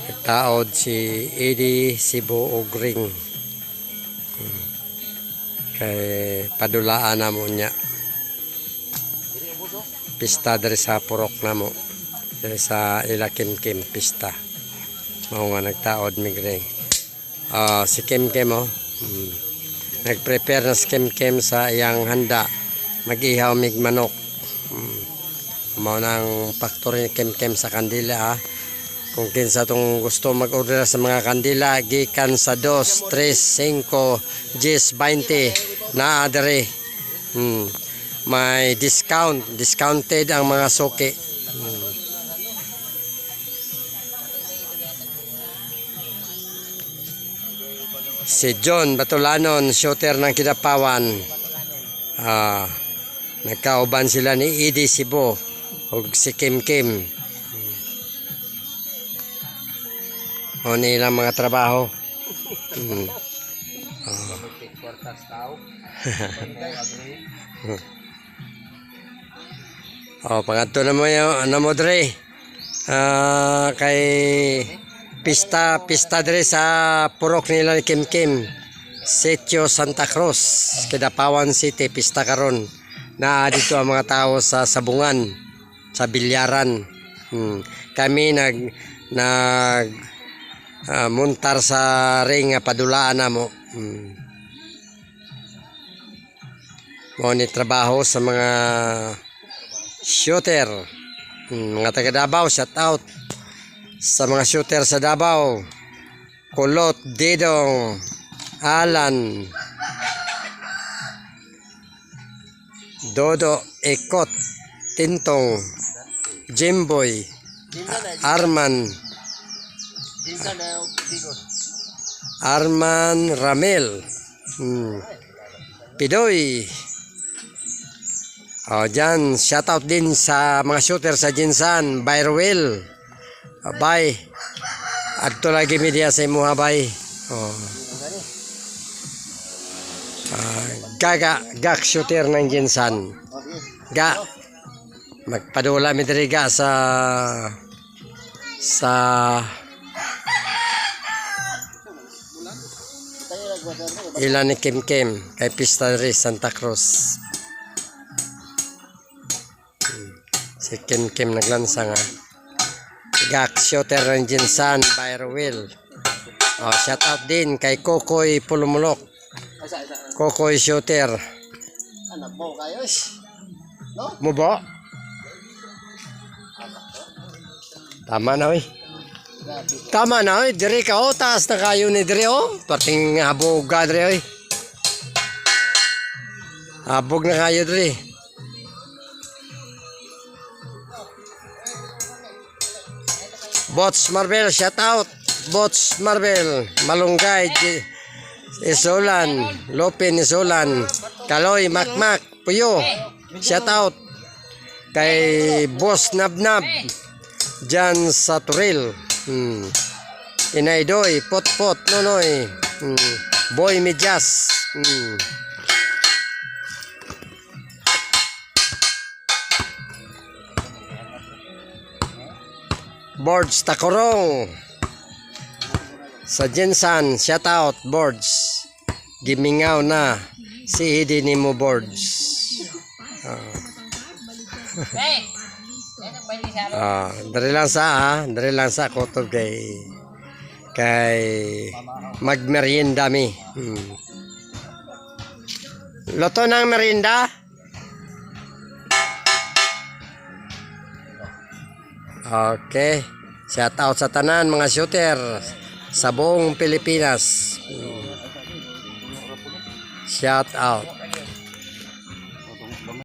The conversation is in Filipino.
Nagtaod si Eddie Cebu og ring. Kay padulaan na mo niya. Pista dari sa purok na mo. Dari sa ila Kim pista. Mao nga nagtaod mig ring. Si Kim oh. Nagprepare na si Kim sa iyang handa. Mag-ihaw mig manok. Mao nang factory ni Kim sa kandila. Kung kinsa tong gusto mag-order sa mga kandila, gikan sa 2, 3, 5, 10, 20 na adere. May discounted ang mga suki. Si John Batulanon, shooter ng Kidapawan. Nagkauban sila ni Eddie Cebu ug si Kim. O nilang mga trabaho. Pangadto na mo yung dre. Kay pista dre sa purok nila ni Kim. Sitio Santa Cruz, Kidapawan City, pista karon. Na dito ang mga tao sa sabungan, sa bilyaran. Kami muntar sa ring nga padulaan na mo. Mo ni trabaho sa mga shooter. Mga taga Davao, shout out sa mga shooter sa Davao. Kulot, Didong, Alan, Dodo, Ekot, Tintong, Jimboy, Arman Ramel, Pidoy. Dyan, shoutout din sa mga shooter sa Jinsan, Bayrwell. Bye. Adto lagi media sa imuha, bye. Gak shooter ng Jinsan. Magpadula mi diri sa ilan ni Kim kay pista rin Santa Cruz. Si Kim naglansa nga. Gak shooter ng Jinsan, Bayrwell. Shout out din kay Kokoy Pulumulok. Kokoy shooter. Mubo? Tama na diri ka taas na kayo ni diri pating habog ka diri habog na kayo diri. Bots Marvel, shout out Bots Marvel, Malunggay, Isolan, Lopin Isolan, Kaloy, Makmak, Puyo, shout out kay Boss Nabnab dyan sa Turil. Inaydoy, Potpot, Nonoy, Boy Medyas, Boards Tacorong sa Jinsan, shout out Boards. Gimingaw na si Eddie ni mo Boards. Dari lang sa kotog kay magmerienda mi. Loto ng merienda. Okay. Shout out sa tanan mga shooter sa buong Pilipinas. Shout out.